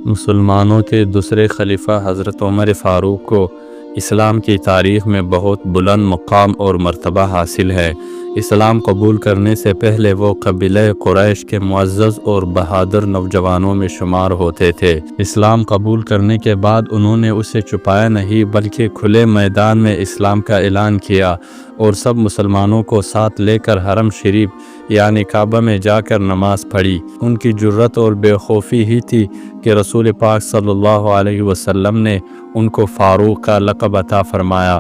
مسلمانوں کے دوسرے خلیفہ حضرت عمر فاروق کو اسلام کی تاریخ میں بہت بلند مقام اور مرتبہ حاصل ہے۔ اسلام قبول کرنے سے پہلے وہ قبیلہ قریش کے معزز اور بہادر نوجوانوں میں شمار ہوتے تھے۔ اسلام قبول کرنے کے بعد انہوں نے اسے چھپایا نہیں بلکہ کھلے میدان میں اسلام کا اعلان کیا اور سب مسلمانوں کو ساتھ لے کر حرم شریف یعنی کعبہ میں جا کر نماز پڑھی۔ ان کی جرأت اور بے خوفی ہی تھی کہ رسول پاک صلی اللہ علیہ وسلم نے ان کو فاروق کا لقب عطا فرمایا۔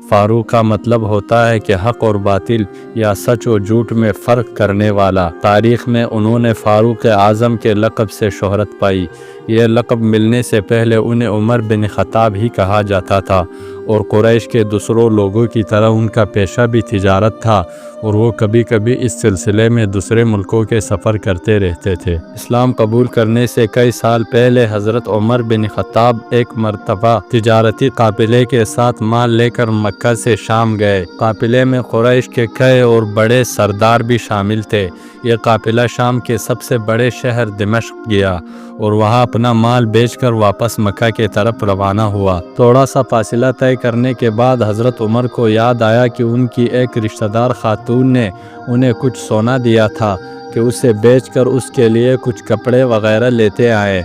فاروق کا مطلب ہوتا ہے کہ حق اور باطل یا سچ و جھوٹ میں فرق کرنے والا۔ تاریخ میں انہوں نے فاروق اعظم کے لقب سے شہرت پائی۔ یہ لقب ملنے سے پہلے انہیں عمر بن خطاب ہی کہا جاتا تھا اور قریش کے دوسروں لوگوں کی طرح ان کا پیشہ بھی تجارت تھا اور وہ کبھی کبھی اس سلسلے میں دوسرے ملکوں کے سفر کرتے رہتے تھے۔ اسلام قبول کرنے سے کئی سال پہلے حضرت عمر بن خطاب ایک مرتبہ تجارتی قافلے کے ساتھ مال لے کر مکہ سے شام گئے۔ قافلے میں قریش کے کئی اور بڑے سردار بھی شامل تھے۔ یہ قافلہ شام کے سب سے بڑے شہر دمشق گیا اور وہاں اپنا مال بیچ کر واپس مکہ کی طرف روانہ ہوا۔ تھوڑا سا فاصلہ طے کرنے کے بعد حضرت عمر کو یاد آیا کہ ان کی ایک رشتہ دار خاتون نے انہیں کچھ سونا دیا تھا کہ اسے بیچ کر اس کے لیے کچھ کپڑے وغیرہ لیتے آئے۔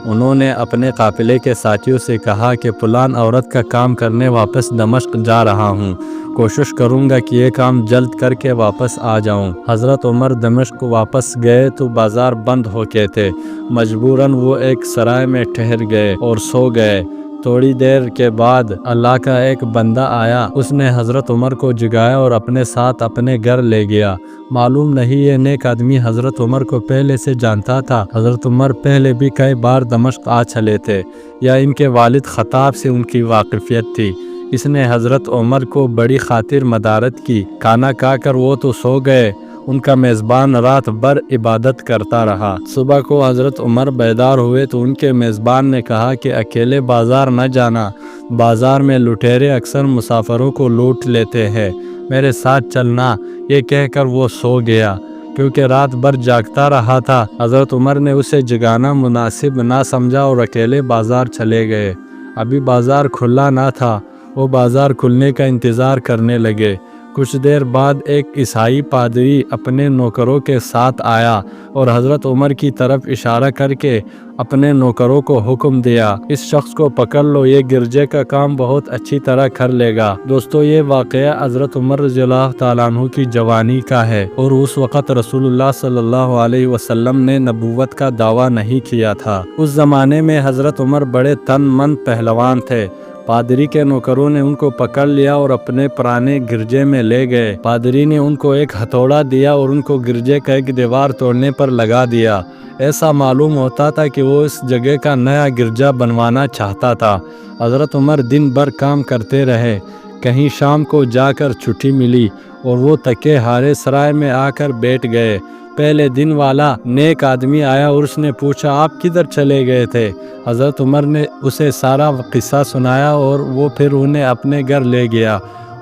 انہوں نے اپنے قافلے کے ساتھیوں سے کہا کہ فلان عورت کا کام کرنے واپس دمشق جا رہا ہوں، کوشش کروں گا کہ یہ کام جلد کر کے واپس آ جاؤں۔ حضرت عمر دمشق واپس گئے تو بازار بند ہو کے تھے۔ مجبوراً وہ ایک سرائے میں ٹھہر گئے اور سو گئے۔ تھوڑی دیر کے بعد اللہ کا ایک بندہ آیا۔ اس نے حضرت عمر کو جگایا اور اپنے ساتھ اپنے گھر لے گیا۔ معلوم نہیں یہ نیک آدمی حضرت عمر کو پہلے سے جانتا تھا۔ حضرت عمر پہلے بھی کئی بار دمشق آ چلے تھے یا ان کے والد خطاب سے ان کی واقفیت تھی۔ اس نے حضرت عمر کو بڑی خاطر مدارت کی۔ کھانا کھا کر وہ تو سو گئے۔ ان کا میزبان رات بھر عبادت کرتا رہا۔ صبح کو حضرت عمر بیدار ہوئے تو ان کے میزبان نے کہا کہ اکیلے بازار نہ جانا، بازار میں لٹیرے اکثر مسافروں کو لوٹ لیتے ہیں، میرے ساتھ چلنا۔ یہ کہہ کر وہ سو گیا کیونکہ رات بھر جاگتا رہا تھا۔ حضرت عمر نے اسے جگانا مناسب نہ سمجھا اور اکیلے بازار چلے گئے۔ ابھی بازار کھلا نہ تھا، وہ بازار کھلنے کا انتظار کرنے لگے۔ کچھ دیر بعد ایک عیسائی پادری اپنے نوکروں کے ساتھ آیا اور حضرت عمر کی طرف اشارہ کر کے اپنے نوکروں کو حکم دیا، اس شخص کو پکڑ لو، یہ گرجے کا کام بہت اچھی طرح کر لے گا۔ دوستو، یہ واقعہ حضرت عمر رضی اللہ تعالیٰ عنہ کی جوانی کا ہے اور اس وقت رسول اللہ صلی اللہ علیہ وسلم نے نبوت کا دعویٰ نہیں کیا تھا۔ اس زمانے میں حضرت عمر بڑے تن من پہلوان تھے۔ پادری کے نوکروں نے ان کو پکڑ لیا اور اپنے پرانے گرجے میں لے گئے۔ پادری نے ان کو ایک ہتھوڑا دیا اور ان کو گرجے کا ایک دیوار توڑنے پر لگا دیا۔ ایسا معلوم ہوتا تھا کہ وہ اس جگہ کا نیا گرجا بنوانا چاہتا تھا۔ حضرت عمر دن بھر کام کرتے رہے۔ کہیں شام کو جا کر چھٹی ملی اور وہ تکے ہارے سرائے میں آ کر بیٹھ گئے۔ پہلے دن والا نیک آدمی آیا اور اس نے پوچھا، آپ کدھر چلے گئے تھے؟ حضرت عمر نے اسے سارا قصہ سنایا اور وہ پھر انہیں اپنے گھر لے گیا۔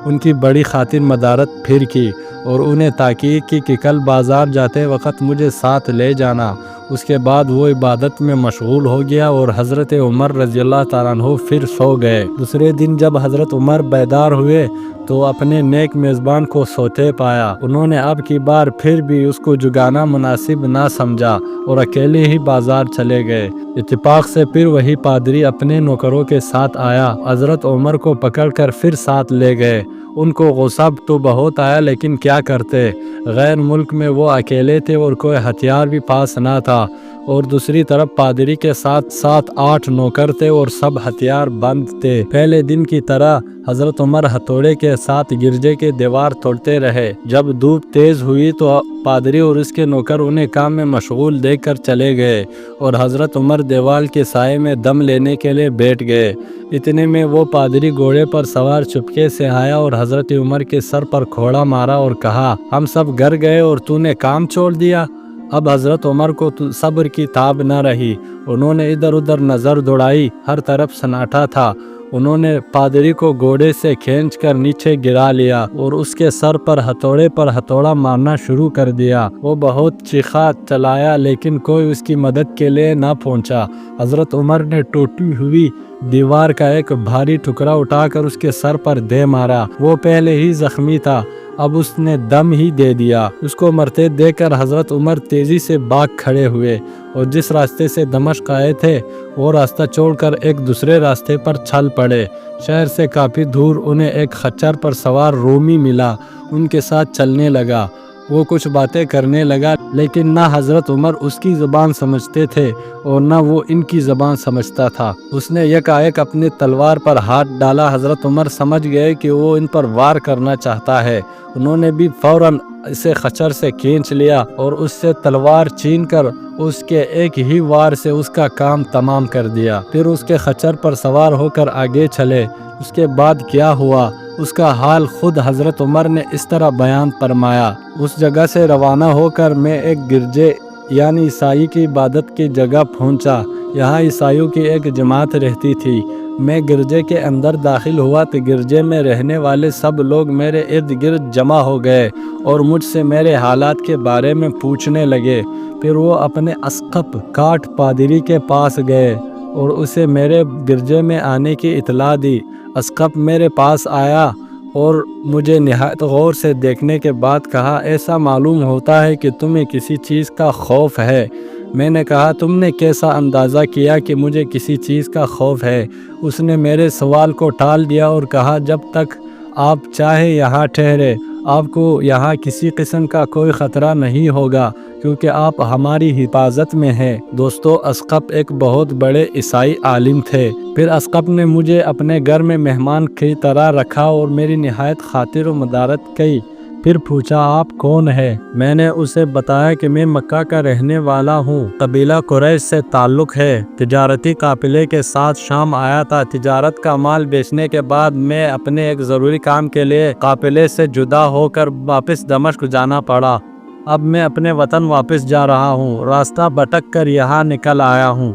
ان کی بڑی خاطر مدارت پھر کی اور انہیں تاکید کی کہ کل بازار جاتے وقت مجھے ساتھ لے جانا۔ اس کے بعد وہ عبادت میں مشغول ہو گیا اور حضرت عمر رضی اللہ تعالیٰ عنہ پھر سو گئے۔ دوسرے دن جب حضرت عمر بیدار ہوئے تو اپنے نیک میزبان کو سوتے پایا۔ انہوں نے اب کی بار پھر بھی اس کو جگانا مناسب نہ سمجھا اور اکیلے ہی بازار چلے گئے۔ اتفاق سے پھر وہی پادری اپنے نوکروں کے ساتھ آیا، حضرت عمر کو پکڑ کر پھر ساتھ لے گئے۔ ان کو غصہ تو بہت آیا لیکن کیا کرتے، غیر ملک میں وہ اکیلے تھے اور کوئی ہتھیار بھی پاس نہ تھا، اور دوسری طرف پادری کے ساتھ 7-8 نوکر تھے اور سب ہتھیار بند تھے۔ پہلے دن کی طرح حضرت عمر ہتھوڑے کے ساتھ گرجے کے دیوار توڑتے رہے۔ جب دھوپ تیز ہوئی تو پادری اور اس کے نوکر انہیں کام میں مشغول دیکھ کر چلے گئے اور حضرت عمر دیوال کے سائے میں دم لینے کے لیے بیٹھ گئے۔ اتنے میں وہ پادری گھوڑے پر سوار چپکے سے آیا اور حضرت عمر کے سر پر کھوڑا مارا اور کہا، ہم سب گھر گئے اور تو نے کام چھوڑ دیا۔ اب حضرت عمر کو صبر کی تاب نہ رہی۔ انہوں نے ادھر ادھر نظر دوڑائی، ہر طرف سناٹا تھا۔ انہوں نے پادری کو گھوڑے سے کھینچ کر نیچے گرا لیا اور اس کے سر پر ہتھوڑا مارنا شروع کر دیا۔ وہ بہت چیخا چلایا لیکن کوئی اس کی مدد کے لیے نہ پہنچا۔ حضرت عمر نے ٹوٹی ہوئی دیوار کا ایک بھاری ٹکڑا اٹھا کر اس کے سر پر دے مارا۔ وہ پہلے ہی زخمی تھا، اب اس نے دم ہی دے دیا۔ اس کو مرتے دیکھ کر حضرت عمر تیزی سے بھاگ کھڑے ہوئے اور جس راستے سے دمشق آئے تھے وہ راستہ چھوڑ کر ایک دوسرے راستے پر چل پڑے۔ شہر سے کافی دور انہیں ایک خچر پر سوار رومی ملا، ان کے ساتھ چلنے لگا۔ وہ کچھ باتیں کرنے لگا، لیکن نہ حضرت عمر اس کی زبان سمجھتے تھے اور نہ وہ ان کی زبان سمجھتا تھا۔ اس نے یکایک اپنی تلوار پر ہاتھ ڈالا۔ حضرت عمر سمجھ گئے کہ وہ ان پر وار کرنا چاہتا ہے۔ انہوں نے بھی فوراً اسے خچر سے کھینچ لیا اور اس سے تلوار چھین کر اس کے ایک ہی وار سے اس کا کام تمام کر دیا۔ پھر اس کے خچر پر سوار ہو کر آگے چلے۔ اس کے بعد کیا ہوا اس کا حال خود حضرت عمر نے اس طرح بیان فرمایا۔ اس جگہ سے روانہ ہو کر میں ایک گرجے یعنی عیسائی کی عبادت کی جگہ پہنچا۔ یہاں عیسائیوں کی ایک جماعت رہتی تھی۔ میں گرجے کے اندر داخل ہوا تو گرجے میں رہنے والے سب لوگ میرے ارد گرد جمع ہو گئے اور مجھ سے میرے حالات کے بارے میں پوچھنے لگے۔ پھر وہ اپنے اسقف کاٹ پادری کے پاس گئے اور اسے میرے گرجے میں آنے کی اطلاع دی۔ اسقف میرے پاس آیا اور مجھے نہایت غور سے دیکھنے کے بعد کہا، ایسا معلوم ہوتا ہے کہ تمہیں کسی چیز کا خوف ہے۔ میں نے کہا، تم نے کیسا اندازہ کیا کہ مجھے کسی چیز کا خوف ہے؟ اس نے میرے سوال کو ٹال دیا اور کہا، جب تک آپ چاہے یہاں ٹھہرے، آپ کو یہاں کسی قسم کا کوئی خطرہ نہیں ہوگا کیونکہ آپ ہماری حفاظت میں ہیں۔ دوستو، اسقف ایک بہت بڑے عیسائی عالم تھے۔ پھر اسقف نے مجھے اپنے گھر میں مہمان کی طرح رکھا اور میری نہایت خاطر و مدارت کی۔ پھر پوچھا، آپ کون ہیں؟ میں نے اسے بتایا کہ میں مکہ کا رہنے والا ہوں، قبیلہ قریش سے تعلق ہے، تجارتی قافلے کے ساتھ شام آیا تھا۔ تجارت کا مال بیچنے کے بعد میں اپنے ایک ضروری کام کے لیے قافلے سے جدا ہو کر واپس دمشق جانا پڑا۔ اب میں اپنے وطن واپس جا رہا ہوں، راستہ بھٹک کر یہاں نکل آیا ہوں۔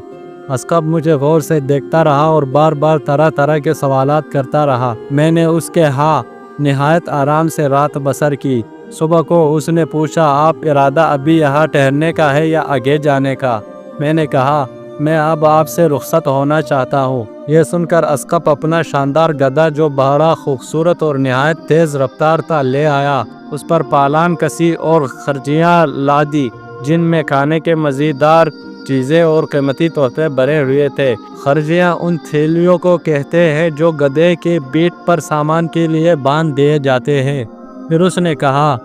اسقف مجھے غور سے دیکھتا رہا اور بار بار طرح طرح کے سوالات کرتا رہا۔ میں نے اس کے ہاں نہایت آرام سے رات بسر کی۔ صبح کو اس نے پوچھا، آپ ارادہ ابھی یہاں ٹھہرنے کا ہے یا آگے جانے کا؟ میں نے کہا، میں اب آپ سے رخصت ہونا چاہتا ہوں۔ یہ سن کر اسقف اپنا شاندار گدھا جو بڑا خوبصورت اور نہایت تیز رفتار تھا لے آیا۔ اس پر پالان کسی اور خرچیاں لادی جن میں کھانے کے مزیدار چیزیں اور قیمتی تحفے بھرے ہوئے تھے۔ خرچیاں ان تھیلیوں کو کہتے ہیں جو گدھے کے پیٹھ پر سامان کے لیے باندھ دیے جاتے ہیں۔ پھر اس نے کہا،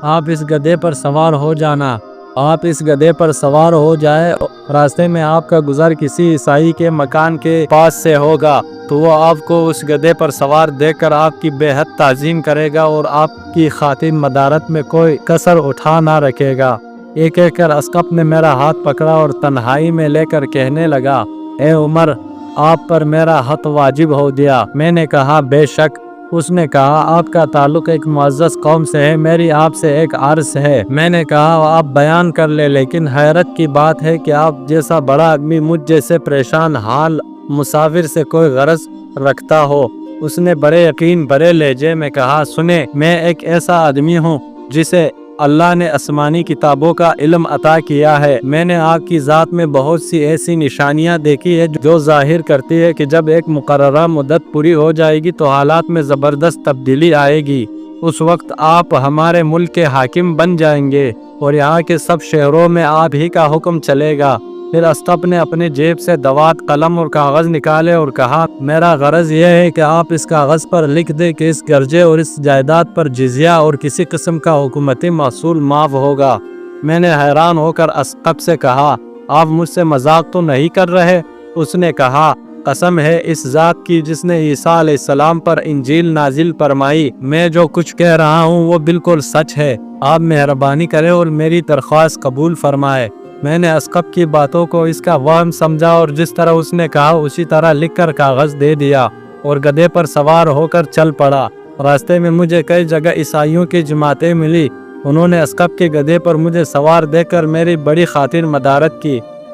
آپ اس گدھے پر سوار ہو جانا۔ آپ اس گدھے پر سوار ہو جائے، راستے میں آپ کا گزر کسی عیسائی کے مکان کے پاس سے ہوگا تو وہ آپ کو اس گدھے پر سوار دیکھ کر آپ کی بے حد تعظیم کرے گا اور آپ کی خاطر مدارت میں کوئی کسر اٹھا نہ رکھے گا۔ یہ کہہ کر اسقف نے میرا ہاتھ پکڑا اور تنہائی میں لے کر کہنے لگا، اے عمر، آپ پر میرا حق واجب ہو گیا۔ میں نے کہا، بے شک۔ اس نے کہا، آپ کا تعلق ایک معزز قوم سے ہے، میری آپ سے ایک عرض ہے۔ میں نے کہا، آپ بیان کر لیں، لیکن حیرت کی بات ہے کہ آپ جیسا بڑا آدمی مجھ جیسے پریشان حال مسافر سے کوئی غرض رکھتا ہو۔ اس نے بڑے یقین بڑے لہجے میں کہا، سنیں، میں ایک ایسا آدمی ہوں جسے اللہ نے آسمانی کتابوں کا علم عطا کیا ہے۔ میں نے آپ کی ذات میں بہت سی ایسی نشانیاں دیکھی ہے جو ظاہر کرتی ہے کہ جب ایک مقررہ مدت پوری ہو جائے گی تو حالات میں زبردست تبدیلی آئے گی۔ اس وقت آپ ہمارے ملک کے حاکم بن جائیں گے اور یہاں کے سب شہروں میں آپ ہی کا حکم چلے گا۔ پھر اسقف نے اپنے جیب سے دوات، قلم اور کاغذ نکالے اور کہا، میرا غرض یہ ہے کہ آپ اس کاغذ پر لکھ دیں کہ اس گرجے اور اس جائیداد پر جزیہ اور کسی قسم کا حکومتی محصول معاف ہوگا۔ میں نے حیران ہو کر اسقف سے کہا، آپ مجھ سے مذاق تو نہیں کر رہے؟ اس نے کہا، قسم ہے اس ذات کی جس نے عیسیٰ علیہ السلام پر انجیل نازل فرمائی، میں جو کچھ کہہ رہا ہوں وہ بالکل سچ ہے۔ آپ مہربانی کریں اور میری درخواست قبول فرمائے۔ میں نے اسقف کی باتوں کو اس کا وہم سمجھا اور جس طرح اس نے کہا اسی طرح لکھ کر کاغذ دے دیا اور گدھے پر سوار ہو کر چل پڑا۔ راستے میں مجھے کئی جگہ عیسائیوں کی جماعتیں ملی۔ انہوں نے اسقف کے گدھے پر مجھے سوار دیکھ کر میری بڑی خاطر مدارت کی۔